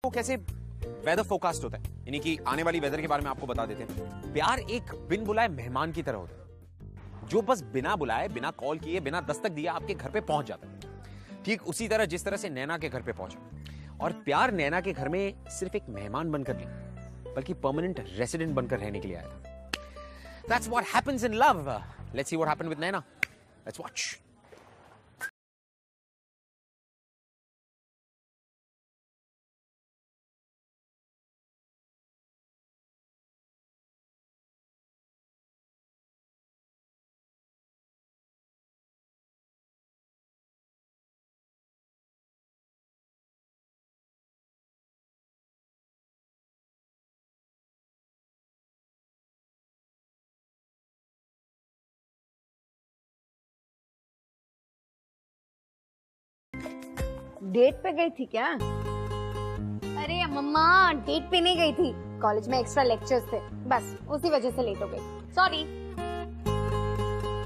आपको कैसे weather forecast होता है, यानी कि आने वाली वेदर के बारे में आपको बता देते हैं। प्यार एक बिन बुलाए मेहमान की तरह होता है, जो बस बिना बुलाए, बिना कॉल किए, बिना दस्तक दिए आपके घर पे पहुंच जाता है। ठीक उसी तरह जिस तरह से नैना के घर पे पहुंचा, और प्यार नैना के घर में सिर्फ एक मेहमान बनकर नहीं, बल्कि परमानेंट रेसिडेंट बनकर रहने के लिए आया था। That's what happens in love. Let's see what happened with Naina. Let's watch. Date पे गई थी क्या? अरे मम्मा, डेट पे नहीं गई थी, कॉलेज में एक्स्ट्रा लेक्चर्स थे, बस उसी वजह से लेट हो गई, सॉरी।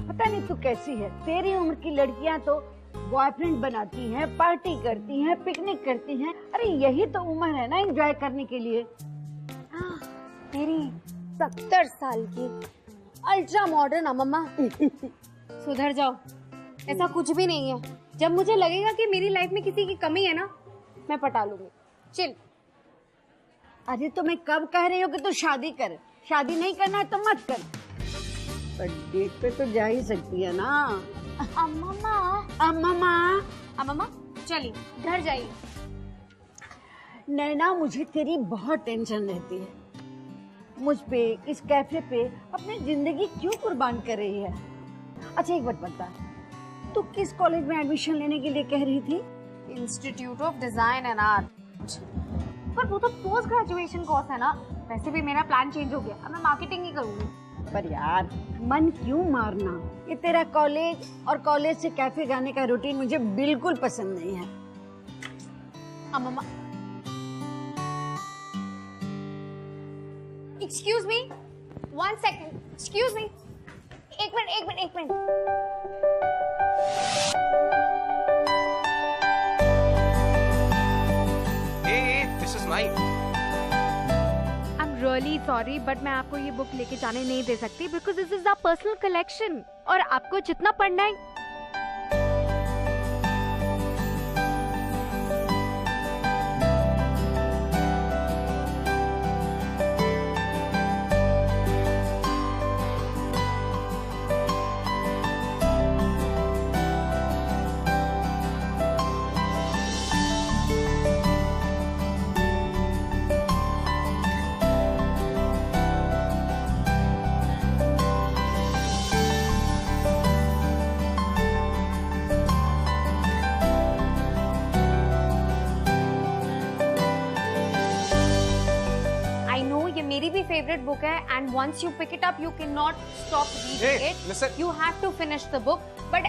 पता नहीं तू कैसी है, तेरी उम्र की लड़कियां तो बॉयफ्रेंड बनाती हैं, पार्टी करती हैं, पिकनिक करती हैं। अरे यही तो उम्र है ना एंजॉय करने के लिए। मेरी 70 साल की अल्ट्रा मॉडर्न मम्मा। सुधर जाओ, ऐसा कुछ भी नहीं है। जब मुझे लगेगा कि मेरी लाइफ में किसी की कमी है ना, मैं पटा लूंगी। चिल। अरे तो मैं कब कह रही हूँ कि तू शादी कर, शादी नहीं करना है तो मत कर, पर डेट पे तो जा ही सकती है ना। मम्मा चलिए घर जाइए। नैना, मुझे तेरी बहुत टेंशन रहती है। मुझ पे, इस कैफे पे अपनी जिंदगी क्यों कुर्बान कर रही है? अच्छा एक बात बता, तू किस कॉलेज में एडमिशन लेने के लिए कह रही थी? Institute of design and art, पर वो तो पोस्ट ग्रेजुएशन कोर्स है ना। वैसे भी मेरा प्लान चेंज हो गया, अब मैं मार्केटिंग ही करूंगी। पर यार मन क्यों मारना, ये तेरा कॉलेज और कॉलेज से कैफे जाने का रूटीन मुझे बिल्कुल पसंद नहीं है। Mamma, excuse me, 1 second, excuse me, एक minute. This is mine. I'm really sorry, but मैं आपको ये बुक लेके जाने नहीं दे सकती because this is our personal collection और आपको जितना पढ़ना है। मेरी भी फेवरेट बुक है, and once you pick it up you can not stop reading it. You have to finish the book, but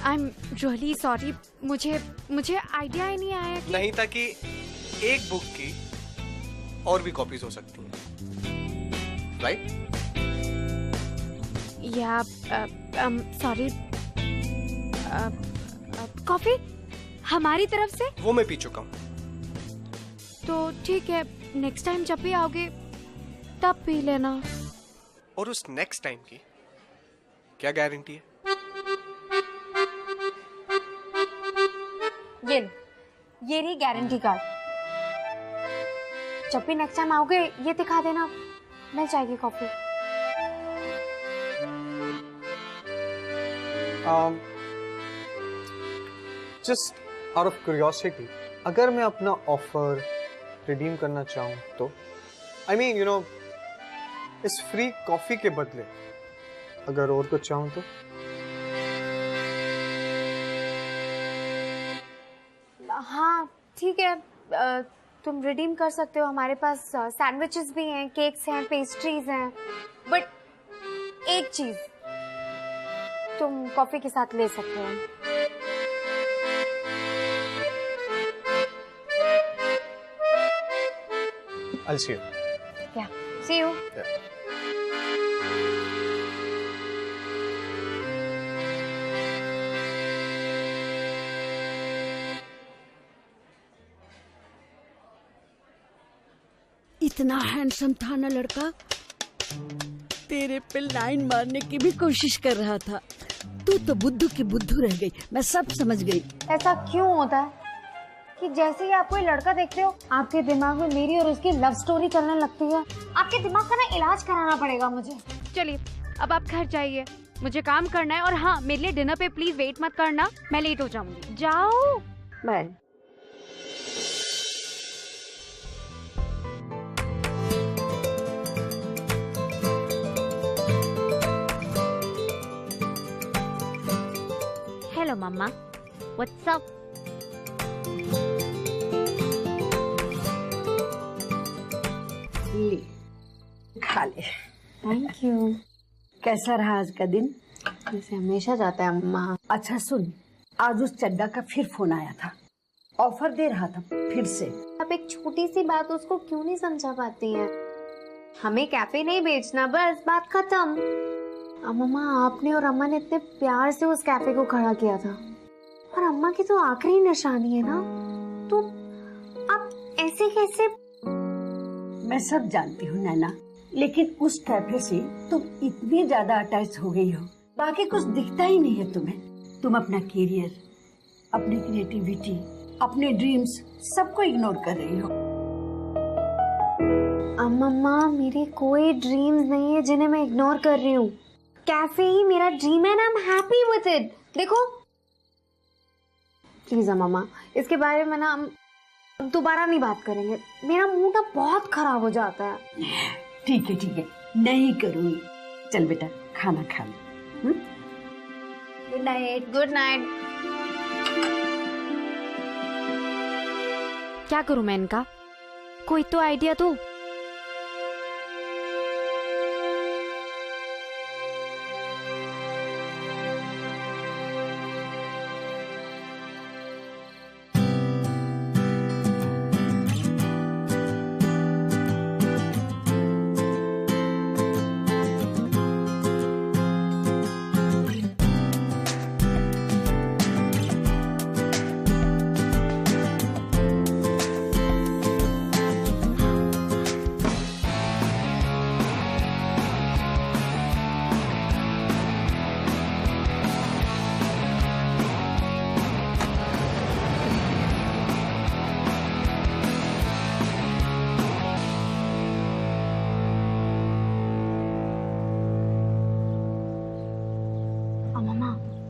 I'm really sorry, मुझे आइडिया ही नहीं आया कि नहीं था कि एक बुक की और भी कॉपीज हो सकती हैं, राइट? या सॉरी, कॉफी हमारी तरफ से वो मैं पी चुका हूँ। तो ठीक है, नेक्स्ट टाइम जब भी आओगे तब पी लेना। और उस नेक्स्ट टाइम की क्या गारंटी है? ये रही गारंटी कार्ड। जब भी नेक्स्ट टाइम आओगे ये दिखा देना, मिल जाएगी coffee. Just out of curiosity, अगर मैं अपना ऑफर रिडीम करना चाहूँ तो, आई मीन यू नो, इस फ्री कॉफी के बदले अगर और कुछ चाहूँ तो? हाँ ठीक है, तुम रिडीम कर सकते हो। हमारे पास सैंडविचेस भी हैं, केक्स हैं, पेस्ट्रीज हैं, बट एक चीज तुम कॉफी के साथ ले सकते हो। I'll see you. Yeah, see you. Yeah. इतना हैंडसम था ना लड़का, तेरे पे लाइन मारने की भी कोशिश कर रहा था। तू तो बुद्धू की बुद्धू रह गई, मैं सब समझ गई। ऐसा क्यों होता है कि जैसे ही आप कोई लड़का देखते हो आपके दिमाग में मेरी और उसकी लव स्टोरी चलने लगती है? आपके दिमाग का ना इलाज कराना पड़ेगा मुझे। चलिए अब आप घर जाइए, मुझे काम करना है। और हाँ, मेरे लिए डिनर पे प्लीज वेट मत करना, मैं लेट हो जाऊंगी। जाओ। बाय। हेलो मम्मा, व्हाट्स अप? ले, खा ले। Thank you. कैसा रहा आज का दिन? जैसे हमेशा जाता है अम्मा। अच्छा सुन, आज उस चड्डा का फिर फोन आया था, ऑफर दे रहा था फिर से। आप एक छोटी सी बात उसको क्यों नहीं समझा पाती हैं? हमें कैफे नहीं बेचना, बस बात खत्म। अम्मा, आपने और अम्मा ने इतने प्यार से उस कैफे को खड़ा किया था, और अम्मा की तो आखिरी निशानी है ना, तो आप ऐसे कैसे? मैं सब जानती हूँ नैना, लेकिन उस कैफे से तुम इतनी ज्यादा अटैच हो गई हो, बाकी कुछ दिखता ही नहीं है तुम्हें। तुम अपना करियर, अपनी क्रिएटिविटी, अपने ड्रीम्स सबको इग्नोर कर रही हो। अम्मा, मेरे कोई ड्रीम्स नहीं है जिन्हें मैं इग्नोर कर रही हूँ। कैफे ही मेरा ड्रीम है ना, I am happy with it. देखो प्लीज अम्मा, इसके बारे में ना हम दोबारा नहीं बात करेंगे। मेरा मूड ना बहुत खराब हो जाता है। ठीक है, नहीं करूँगी। चल बेटा, खाना खा ले। Good night. Good night. क्या करूं मैं इनका? कोई तो आइडिया दो।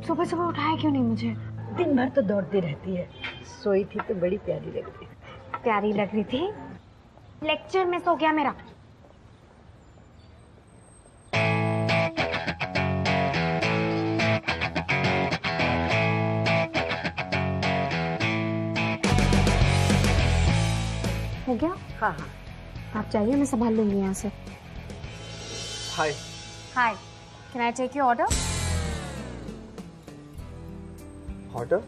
सुबह सुबह उठाया क्यों नहीं मुझे? दिन भर तो दौड़ती रहती है, सोई थी तो बड़ी प्यारी लग रही थी। प्यारी लग रही थी? लेक्चर मिस हो गया मेरा। हो गया? हाँ, आप चाहिए, मैं संभाल लूंगी यहाँ से। Hi. Hi, can I take your order? Order?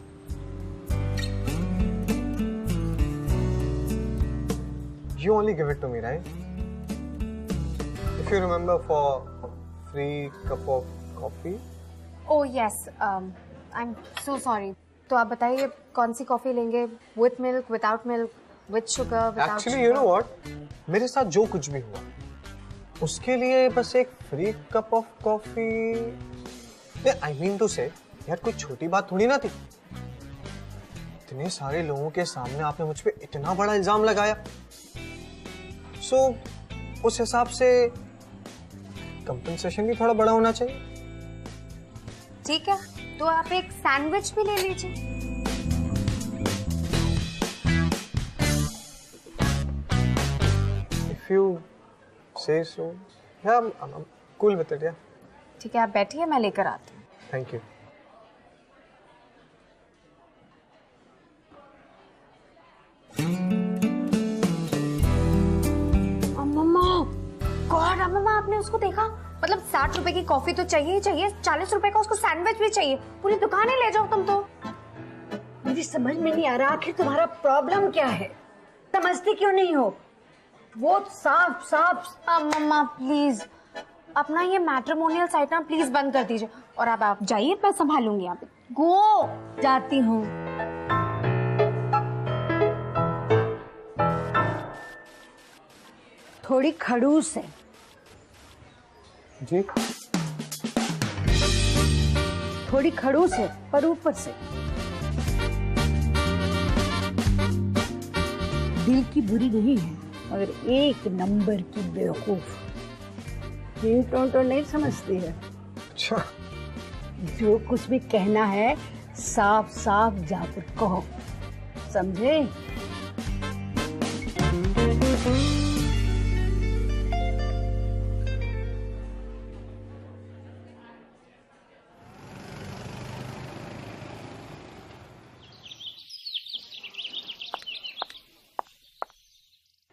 You only give it to me, right? If you remember, for free cup of coffee. Oh yes, I am so sorry. तो आप बताइए कौन सी कॉफी लेंगे? With milk, without milk, with sugar, without? Actually, you know what? मेरे साथ जो कुछ भी हुआ, उसके लिए बस एक free cup of coffee. I mean to say, यार कोई छोटी बात थोड़ी ना थी। इतने सारे लोगों के सामने आपने मुझ पे इतना बड़ा इल्जाम लगाया। So, उस हिसाब से कंपनसेशन भी थोड़ा बड़ा होना चाहिए। ठीक है, तो आप एक सैंडविच भी ले लीजिए। If you say so, yeah, I'm cool with it, yeah. ठीक है, आप बैठिए, मैं लेकर आती हूँ। Thank you. अम्मा, गॉड अम्मा, आपने उसको देखा? मतलब 60 रुपए की कॉफी तो चाहिए ही चाहिए, 40 रुपए का उसको सैंडविच भी चाहिए, पूरी दुकान ही ले जाओ तुम तो। मुझे समझ में नहीं आ रहा आखिर तुम्हारा प्रॉब्लम क्या है, समझती क्यों नहीं हो? वो साफ साफ मम्मा प्लीज अपना ये मैट्रिमोनियल साइट ना प्लीज बंद कर दीजिए, और अब आप जाइए, मैं संभालूंगी। आप गो जाती हूँ। थोड़ी खड़ूस है जी, थोड़ी खड़ूस है, पर ऊपर से दिल की बुरी नहीं है, मगर एक नंबर की बेवकूफ। ये तो नहीं समझती है। अच्छा जो कुछ भी कहना है साफ साफ जाकर कहो, समझे?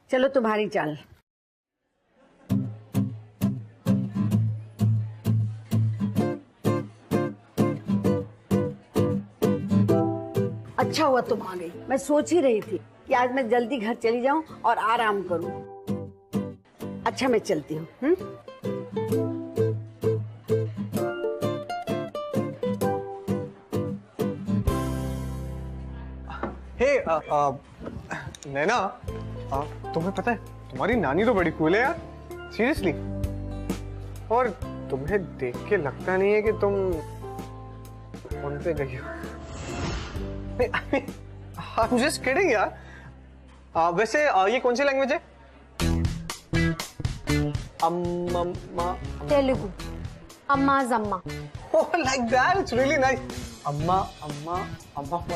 चलो तुम्हारी चाल। अच्छा हुआ तुम आ गई, मैं सोच ही रही थी कि आज मैं जल्दी घर चली जाऊं और आराम करूं। अच्छा मैं चलती हूँ। हे नैना, तुम्हें पता है तुम्हारी नानी तो बड़ी कूल है यार, सीरियसली। और तुम्हें देख के लगता नहीं है कि तुम उन पे गई हो। I'm just kidding यार। वैसे ये कौन सी लैंग्वेज है? अम्मा। तेलुगु, अम्मा जम्मा। Oh, like that, it's really nice. अम्मा,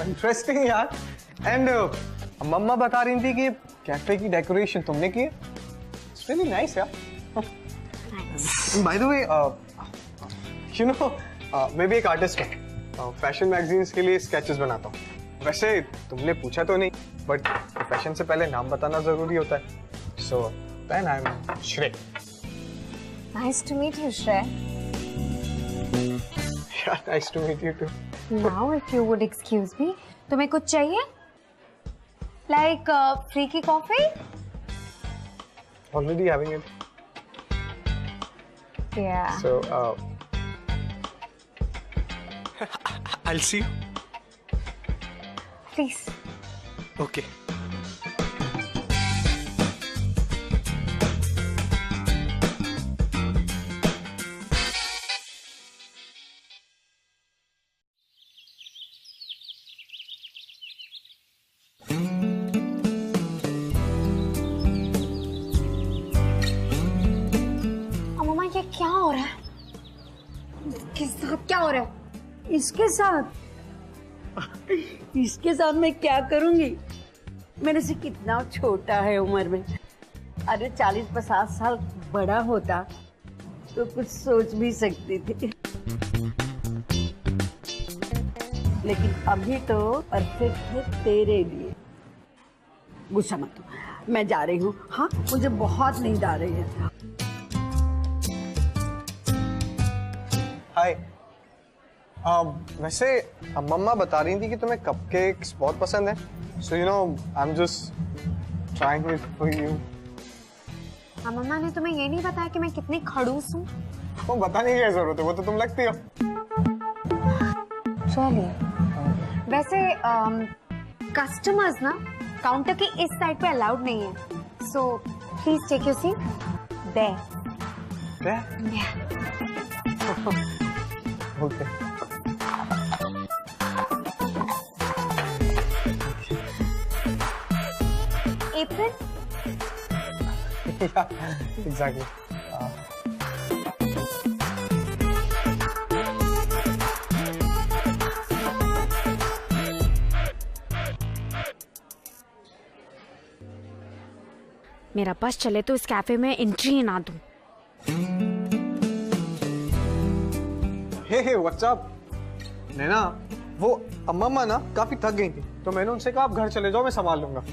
interesting यार। And मम्मा बता रही थी कि कैफे की डेकोरेशन तुमने की है। It's really nice यार। By the way, you know, मैं भी एक आर्टिस्ट हूँ। फैशन मैगजीन्स के लिए स्केचेस बनाता हूँ। वैसे तुमने पूछा तो नहीं, बट प्रोफेशन से पहले नाम बताना जरूरी होता है। So then I'm Shrey. Nice to meet you, Shrey. Yeah, nice to meet you too. Now, if you would excuse me, तुम्हें कुछ चाहिए? Like free की coffee? Already having it. Yeah. So I'll see you. Please. Okay. अम्मा ये क्या हो रहा है? किस साथ क्या हो रहा है? इसके साथ मैं क्या करूंगी? मेरे से कितना छोटा है उम्र में। अरे 40-50 साल बड़ा होता तो कुछ सोच भी सकती थी, लेकिन अभी तो परफेक्ट है तेरे लिए। गुस्सा मत हो, मैं जा रही हूँ। हाँ, मुझे बहुत नींद आ रही है। हाय। वैसे मम्मा बता रही थी कि तुम्हें कपकेक्स बहुत पसंद है। So you know I am just trying it for you. Mamma ने तुम्हें ये नहीं बताया कि मैं कितनी खड़ूस हूँ? वो बताने की क्या जरूरत है, वो तो तुम लगती हो। चलिए, वैसे कस्टमर्स ना काउंटर के इस साइड पे अलाउड नहीं है, so please take your seat there. Okay. Apron? Yeah, exactly. मेरा बस चले तो इस कैफे में एंट्री ही ना दूं। Hey what's up? नैना, वो अम्मा ना काफी थक गई थी, तो मैंने उनसे कहा आप घर चले जाओ, मैं संभाल लूंगा।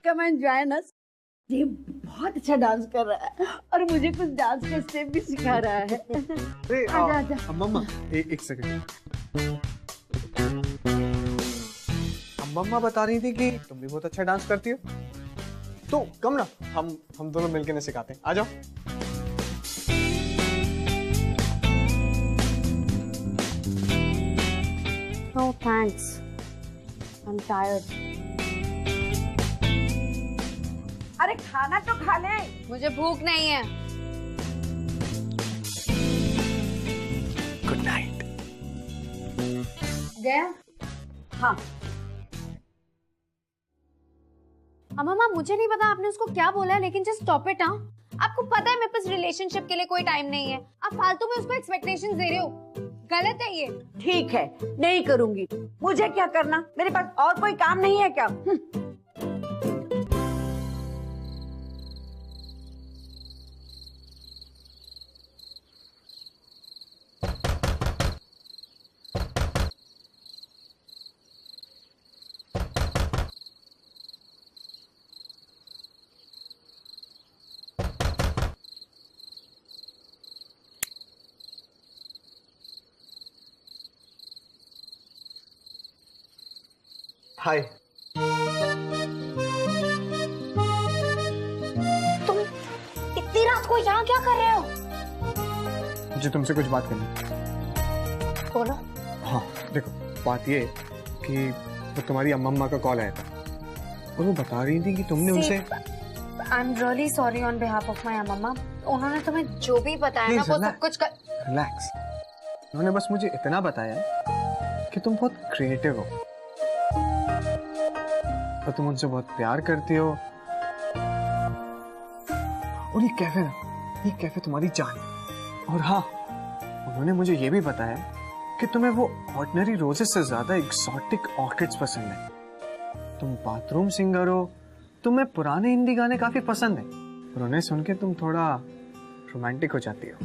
Come and join us. ये बहुत अच्छा डांस कर रहा है और मुझे कुछ डांस के स्टेप भी सिखा रहा है। अरे आजा, आजा। मम्मा एक सेकंड। मम्मा बता रही थी कि तुम भी बहुत अच्छा डांस करती हो, तो कम ना हम दोनों मिलकर इन्हें सिखाते हैं। आ जाओ। No thanks. I'm tired. अरे खाना तो खा ले। मुझे भूख नहीं है। Good night. गया? हाँ, मम्मा मुझे नहीं पता आपने उसको क्या बोला है, लेकिन जस्ट स्टॉप इट। हाँ, आपको पता है मेरे पास रिलेशनशिप के लिए कोई टाइम नहीं है। आप फालतू में उसको एक्सपेक्टेशंस दे रहे हो, गलत है ये। ठीक है, नहीं करूंगी। मुझे क्या करना, मेरे पास और कोई काम नहीं है क्या? हाय। तुम इतनी रात को यहाँ क्या कर रहे हो? मुझे तुमसे कुछ बात करनी है। बोलो। हाँ देखो, बात ये है कि वो तुम्हारी अम्मा का कॉल आया था और वो बता रही थी कि तुमने उनसे। I am really sorry on behalf of my mamma. उन्होंने तुम्हें जो भी बताया ना वो सब कुछ कर। रिलैक्स। उन्होंने बस मुझे इतना बताया कि तुम बहुत क्रिएटिव हो और तुम उनसे बहुत प्यार करती हो, और ये कैफे तुम्हारी जान है। और हाँ, उन्होंने मुझे ये भी बताया कि तुम्हें वो ऑर्डिनरी रोजेस से ज्यादा एक्सोटिक ऑर्किड्स पसंद है। तुम बाथरूम सिंगर हो, तुम्हें पुराने हिंदी गाने काफी पसंद है और उन्हें सुन के तुम थोड़ा रोमांटिक हो जाती हो।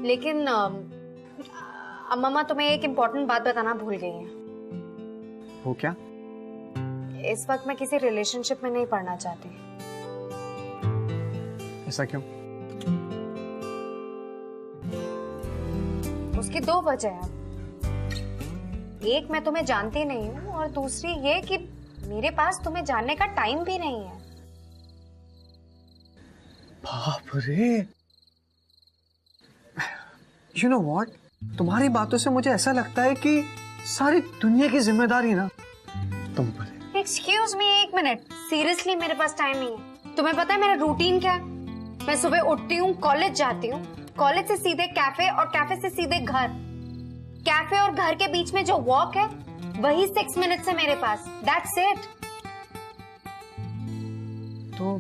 लेकिन मम्मा तुम्हें एक इम्पोर्टेंट बात बताना भूल गई है। वो क्या? इस वक्त मैं किसी रिलेशनशिप में नहीं पड़ना चाहती। ऐसा क्यों? उसकी दो वजह है। एक, मैं तुम्हें जानती नहीं हूँ, और दूसरी ये कि मेरे पास तुम्हें जानने का टाइम भी नहीं है। बाप रे! You know what? तुम्हारी बातों से मुझे ऐसा लगता है कि सारी दुनिया की जिम्मेदारी ना तुम पर है। एक्सक्यूज मी, एक मिनट। सीरियसली मेरे पास टाइम नहीं है। तुम्हें पता है मेरा रूटीन क्या है? मैं सुबह उठती हूँ, कॉलेज जाती हूँ, कॉलेज से सीधे कैफे और कैफे से सीधे घर। कैफे और घर के बीच में जो वॉक है वही 6 मिनट्स है मेरे पास। That's it. तो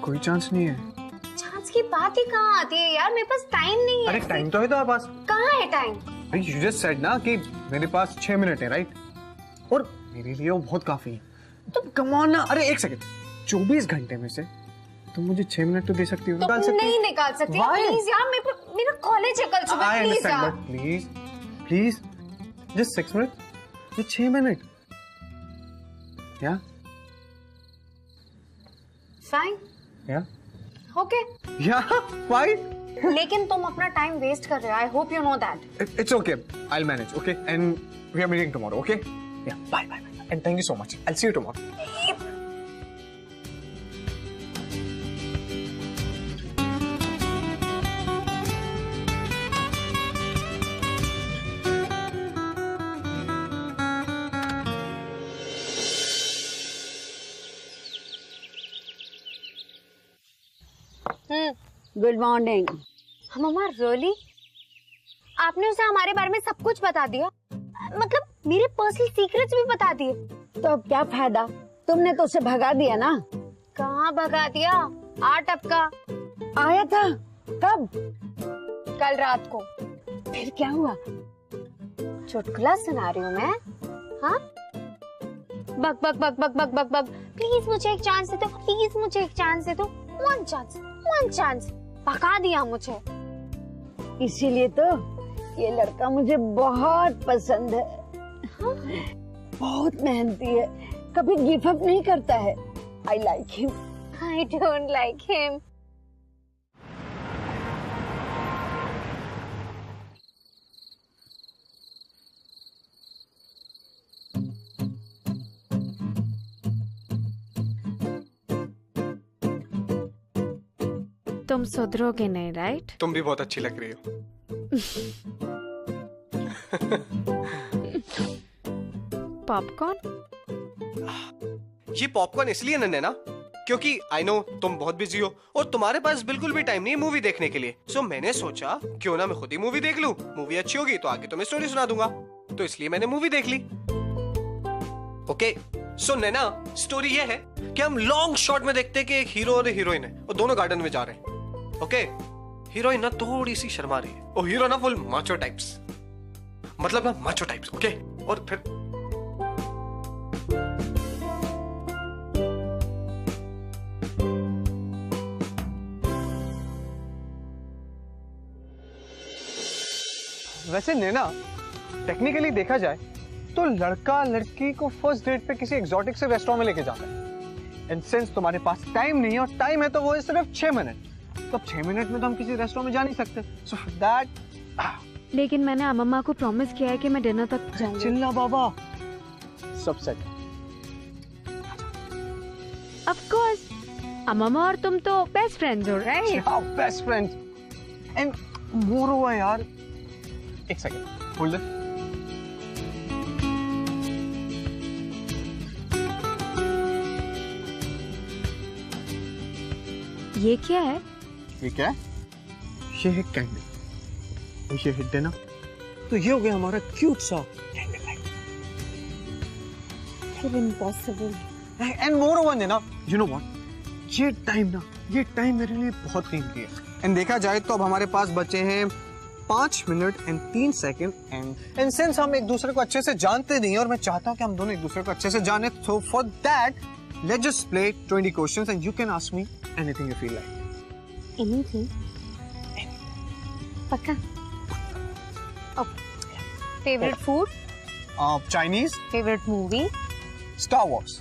कोई चांस नहीं है? चांस की बात ही कहाँ आती है यार, मेरे पास टाइम नहीं है। अरे टाइम तो है तुम्हारे पास। कहाँ है टाइम? You just said ना कि मेरे पास 6 मिनट है, राइट? और मेरे लिए वो बहुत काफी है। तुम कम ऑन ना। अरे एक सेकंड, 24 घंटे में से तुम मुझे 6 मिनट तो दे सकती हो, निकाल सकती हो? नहीं निकाल सकती। प्लीज यार, मेरा कॉलेज है कल सुबह। प्लीज यार, प्लीज जस्ट 6 मिनट, ये 6 मिनट। या फाइन, या ओके, या फाइन। लेकिन तुम अपना टाइम वेस्ट कर रहे हो। I hope you know that. It's okay. I'll manage. Okay, and we are meeting tomorrow. Okay? Yeah. Bye. And thank you so much. I'll see you tomorrow. Good morning. मम्मा really? आपने उसे हमारे बारे में सब कुछ बता दिया? मतलब मेरे पर्सनल सीक्रेट्स भी बता दिए? तो अब क्या फायदा, तुमने तो उसे भगा दिया ना। कहाँ भगा दिया? 8 टपका आया था। कब? कल रात को। फिर क्या हुआ? चुटकुला सुना रही हूँ मैं। हाँ, बक बक बक बक बक बक बक। प्लीज मुझे एक चांस दे दो, प्लीज मुझे एक चांस दे दो। One chance. भगा दिया मुझे। इसीलिए तो ये लड़का मुझे बहुत पसंद है। बहुत मेहनती है, कभी गिव अप नहीं करता है। I like him. I don't like him. तुम सुधरोगे नहीं, राइट? तुम भी बहुत अच्छी लग रही हो। पॉपकॉर्न? ये पॉपकॉर्न इसलिए नन्हे ना क्योंकि आई नो तुम बहुत बिजी हो और तुम्हारे पास बिल्कुल भी टाइम नहीं है मूवी देखने के लिए। सो मैंने सोचा क्यों ना मैं खुद ही मूवी देख लूं। मूवी अच्छी होगी तो आगे तुम्हें स्टोरी सुना दूंगा, तो इसलिए मैंने मूवी देख ली। ओके सो नैना, स्टोरी ये है कि हम लॉन्ग शॉट में देखते हैं कि एक हीरो और हीरोइन है और दोनों गार्डन में जा रहे हैं। ओके हीरोइन ना थोड़ी सी शर्मा रही है और हीरो ना फुल माचो टाइप्स, मतलब ना माचो टाइप्स। ओके और फिर वैसे नैना टेक्निकली देखा जाए तो लड़का लड़की को फर्स्ट डेट पे किसी एग्जॉटिक से रेस्टोरेंट में लेके जाता है। एंड सिंस तुम्हारे पास टाइम नहीं है और टाइम है तो वो है सिर्फ 6 मिनट, तो 6 मिनट में तो हम किसी रेस्टोरेंट में जा नहीं सकते। सो दैट लेकिन मैंने अम्मा को प्रॉमिस किया है कि मैं डिनर तक जाऊंगी। चिल्ला बाबा, सब सेट। ऑफ कोर्स, अम्मा और तुम तो बेस्ट फ्रेंड्स हो, राइट? हाँ, बेस्ट फ्रेंड्स। एंड मोर हुआ यार, एक सेकंड होल्ड इट। ये क्या है? ये क्या है? ये है कैंडल और ये है डिनर, तो ये हो गया हमारा क्यूट सा candle light. Impossible. And more over Naina, you know what, ये टाइम मेरे लिए बहुत कीमती है। एंड देखा जाए तो अब हमारे पास बचे हैं 5 minute and 3 second. And since हम एक दूसरे को अच्छे से जानते नहीं और मैं चाहता हूँ कि हम दोनों एक दूसरे को अच्छे से जाने, so for that let's just play 20 questions and you can ask me anything you feel like. Anything? पक्का? Favorite food? Chinese. Favorite movie? Star Wars.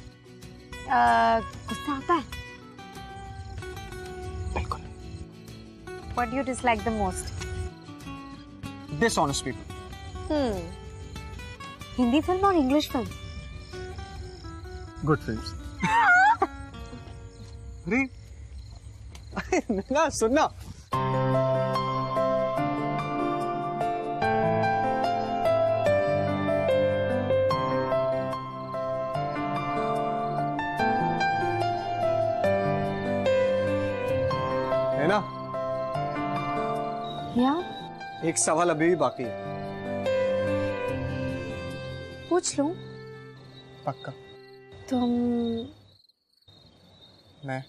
गुस्सा आता है? बिल्कुल। What do you dislike the most? Dishonest people. Hindi film और English film? Good films. अरे ना सुनना, है ना? या एक सवाल अभी भी बाकी है। पूछ लूं? पक्का? तुम मैं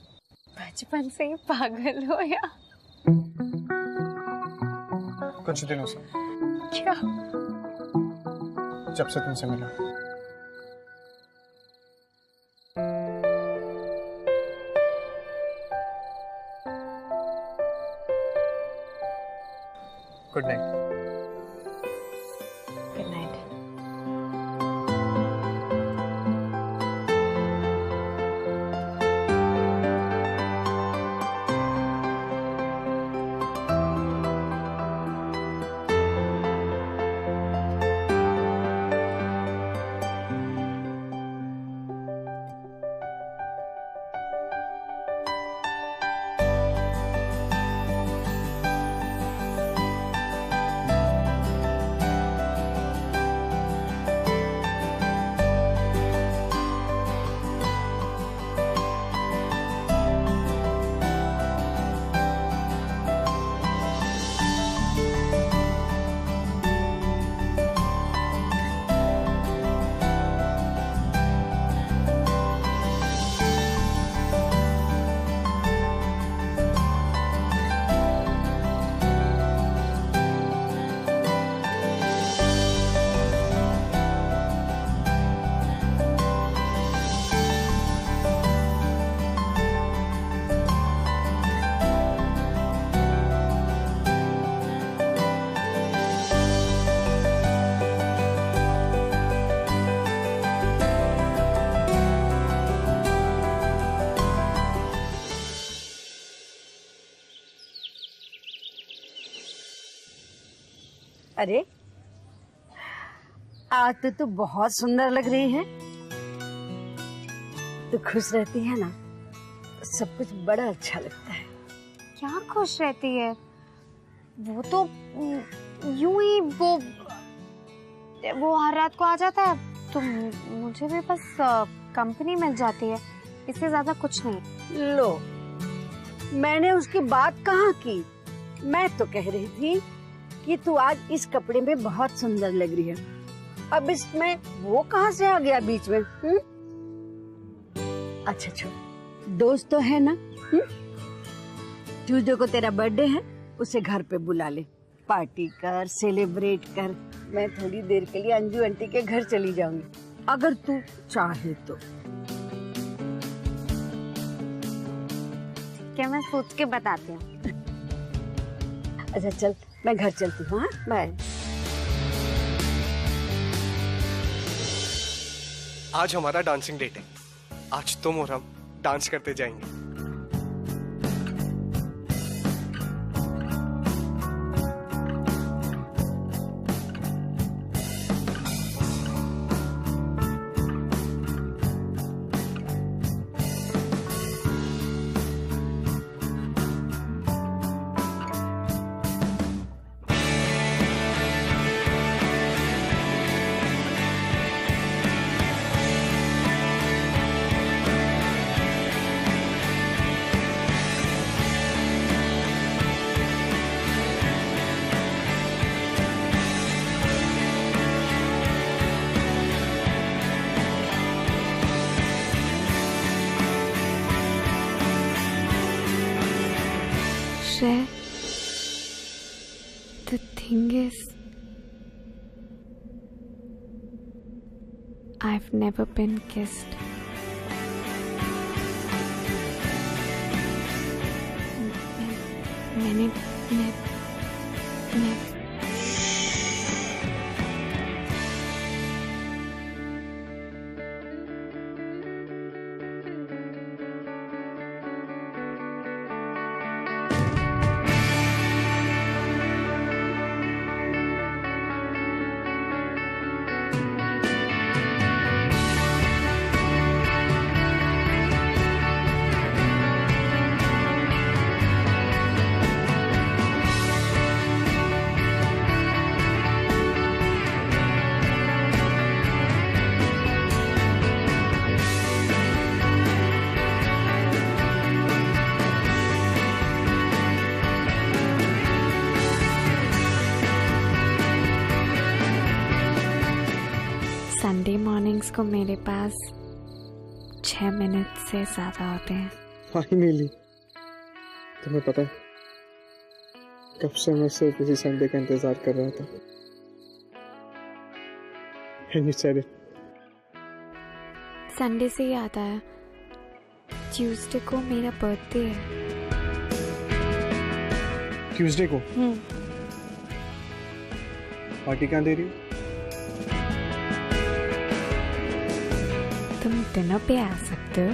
बचपन से ही पागल हो या? कुछ दिनों से, क्या? जब से तुमसे मिला। Good night. Good night. अरे आज तो तू बहुत सुंदर लग रही है। तू खुश रहती है ना तो सब कुछ बड़ा अच्छा लगता है। क्या खुश रहती है? वो तो यूं ही वो हर रात को आ जाता है तो मुझे भी बस कंपनी मिल जाती है, इससे ज्यादा कुछ नहीं। लो, मैंने उसकी बात कहाँ की। मैं तो कह रही थी कि तू आज इस कपड़े में बहुत सुंदर लग रही है। अब इसमें वो कहाँ से आ गया बीच में? अच्छा छोड़, दोस्त तो है ना। ट्यूसडे को तेरा बर्थडे है, उसे घर पे बुला ले, पार्टी कर, सेलिब्रेट कर। मैं थोड़ी देर के लिए अंजू आंटी के घर चली जाऊंगी, अगर तू चाहे तो। क्या मैं सोच के बताती हूँ। अच्छा चल, मैं घर चलती हूँ। हाँ, बाय। आज हमारा डांसिंग डेट है। आज तुम और हम डांस करते जाएंगे। Shreya, the thing is, I've never been kissed. मैंने संडे मॉर्निंग्स को मेरे पास 6 मिनट से ज्यादा होते हैं। फाइनली, तुम्हें पता है कब से मैं सिर्फ इसी संडे का इंतजार कर रहा था। And you said it. Sunday से याद आया, ट्यूसडे को मेरा बर्थडे है। ट्यूसडे को पार्टी कहाँ दे रही हो? तुम डिनर पे आ सकते हो।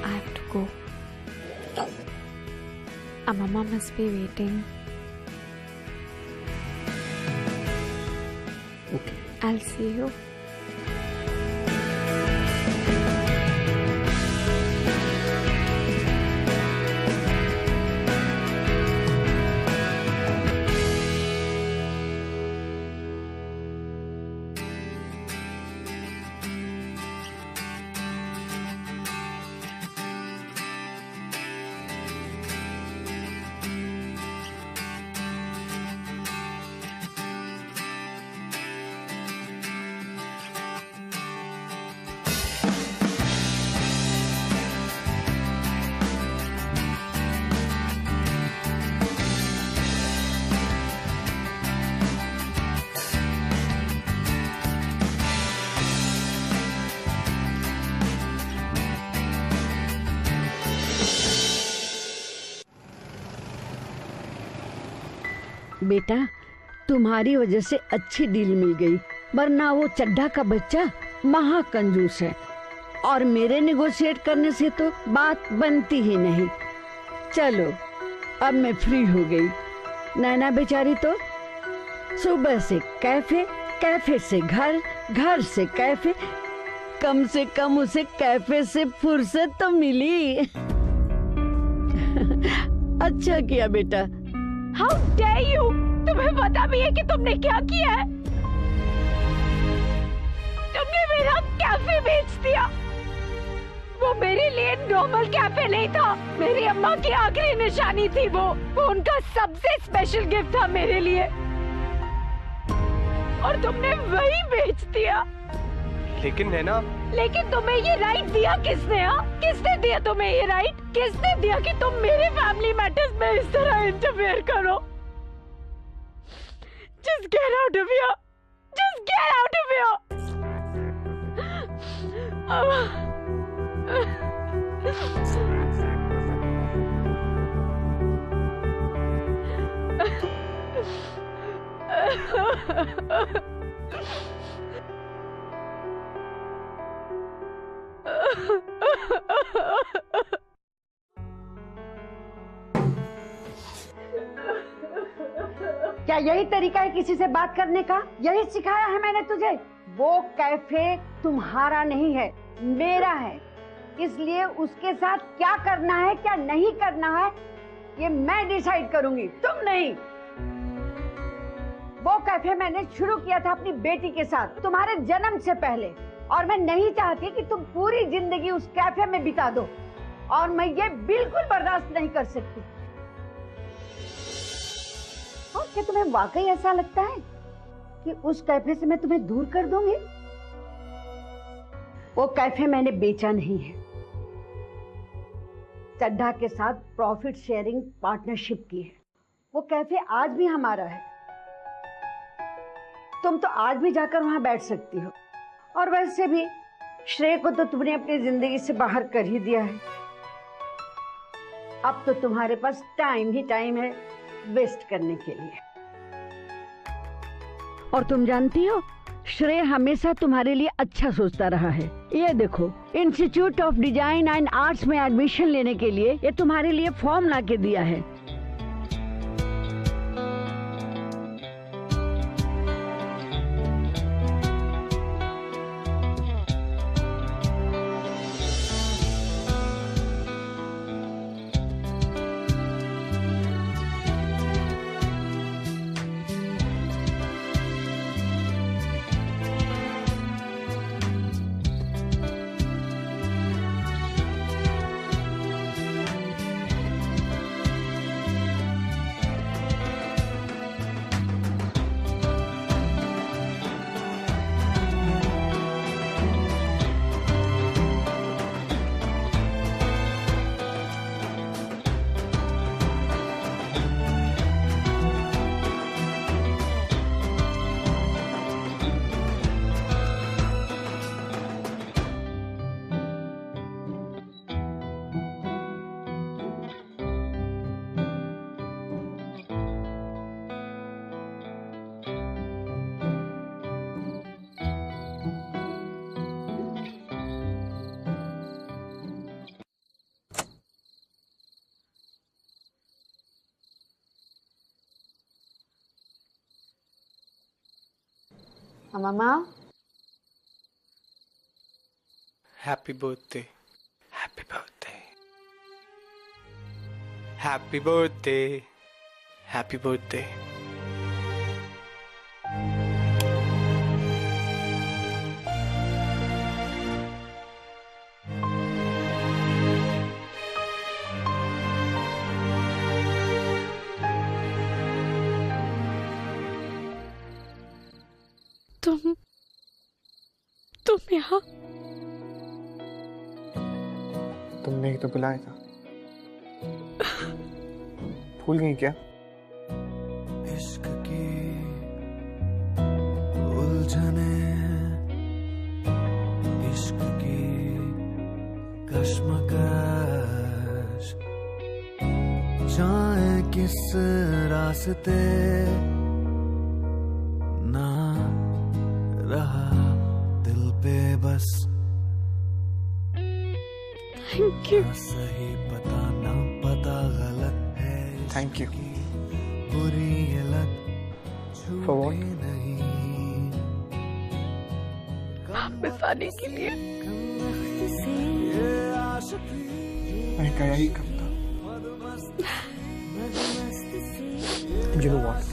I have to go. Mama must be waiting. Okay. I'll see you. बेटा, तुम्हारी वजह से अच्छी डील मिल गई, वरना वो चड्ढा का बच्चा महा कंजूस है और मेरे नेगोशिएट करने से तो बात बनती ही नहीं। चलो अब मैं फ्री हो गई। नैना बेचारी तो सुबह से कैफे, कैफे से घर, घर से कैफे, कम से कम उसे कैफे से फुर्सत तो मिली। अच्छा किया बेटा। How dare you! तुम्हें पता भी है कि तुमने क्या किया है? तुमने मेरा कैफे बेच दिया। वो मेरे लिए नॉर्मल कैफे नहीं था, मेरी अम्मा की आखिरी निशानी थी। वो उनका सबसे स्पेशल गिफ्ट था मेरे लिए, और तुमने वही बेच दिया। लेकिन नैना, लेकिन तुम्हें ये राइट दिया किसने? किसने दिया तुम्हें ये राइट? किसने दिया कि तुम मेरे फैमिली मैटर्स में इस तरह इंटरफेयर करो? Just get out of here! Just get out of here! क्या यही तरीका है किसी से बात करने का? यही सिखाया है मैंने तुझे? वो कैफे तुम्हारा नहीं है, मेरा है। इसलिए उसके साथ क्या करना है, क्या नहीं करना है, ये मैं डिसाइड करूंगी, तुम नहीं। वो कैफे मैंने शुरू किया था अपनी बेटी के साथ, तुम्हारे जन्म से पहले, और मैं नहीं चाहती कि तुम पूरी जिंदगी उस कैफे में बिता दो, और मैं ये बिल्कुल बर्दाश्त नहीं कर सकती। और क्या तुम्हें वाकई ऐसा लगता है कि उस कैफे से मैं तुम्हें दूर कर दूंगी? वो कैफे मैंने बेचा नहीं है, चड्ढा के साथ प्रॉफिट शेयरिंग पार्टनरशिप की है। वो कैफे आज भी हमारा है, तुम तो आज भी जाकर वहां बैठ सकती हो। और वैसे भी श्रेय को तो तुमने अपनी जिंदगी से बाहर कर ही दिया है। अब तो तुम्हारे पास टाइम ही टाइम है वेस्ट करने के लिए। और तुम जानती हो, श्रेय हमेशा तुम्हारे लिए अच्छा सोचता रहा है। ये देखो, institute of design and arts में एडमिशन लेने के लिए ये तुम्हारे लिए फॉर्म ला के दिया है। Mamma, happy birthday, happy birthday, happy birthday, happy birthday. तुम यहाँ? तुमने ही तो बुलाया था, भूल गई क्या? इश्क की उलझने, इश्क की कश्मकश, जाए किस रास्ते ना रहा दिल पे बस थैंक यू। ना सही पता ना पता गलत है थैंक यू बुरी ये लत For what? छूटे नहीं वापस आने के लिए। ये आशिकी मैं गया ही कब था। You know what?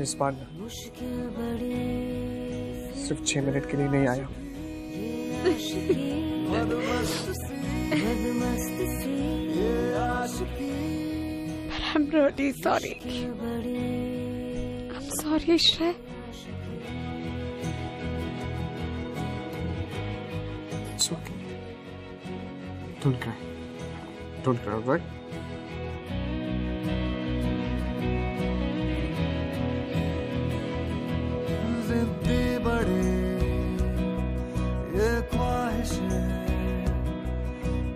इस बार ना सिर्फ 6 मिनट के लिए नहीं आया। I'm really sorry. I'm sorry, Shrey. It's okay. Don't cry. Don't cry, alright? जिद्दी बड़े ये ख्वाहिशें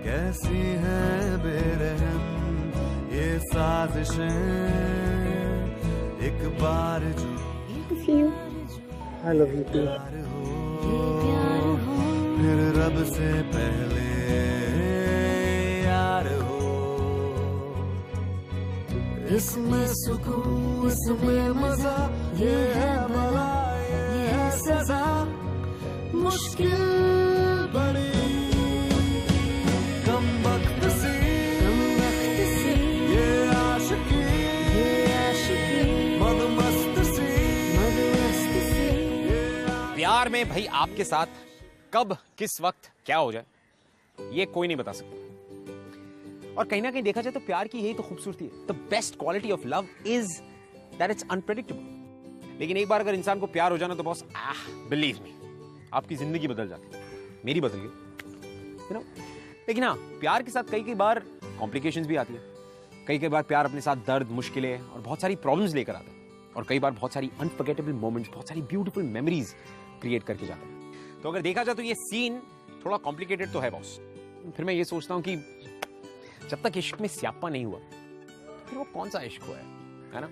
कैसी हैं बेरहम ये साजिशें एक बार जो I love you too. प्यार हो फिर रब से पहले यार हो इसमें सुकून इसमें मजा ये है भला ये है सजा मुश्किल बड़ी कम वक्त सी ये आशिकी मदमस्त सी प्यार में भाई आपके साथ कब किस वक्त क्या हो जाए ये कोई नहीं बता सकता। और कहीं ना कहीं देखा जाए तो प्यार की यही तो खूबसूरती है। The best quality of love is that it's unpredictable. लेकिन एक बार अगर इंसान को प्यार हो जाना तो बॉस बिलीव मी आपकी जिंदगी बदल जाती है। मेरी बदल गई यू नो। लेकिन हाँ प्यार के साथ कई कई बार कॉम्प्लिकेशंस भी आती है। कई कई बार प्यार अपने साथ दर्द मुश्किलें और बहुत सारी प्रॉब्लम्स लेकर आता है। और कई बार बहुत सारी अनफॉरगेटेबल मोमेंट्स बहुत सारी ब्यूटीफुल मेमोरीज क्रिएट करके जाता है। तो अगर देखा जाए तो ये सीन थोड़ा कॉम्प्लिकेटेड तो है बॉस। फिर मैं ये सोचता हूँ कि जब तक इश्क में स्यापा नहीं हुआ फिर वो कौन सा इश्क हुआ है ना।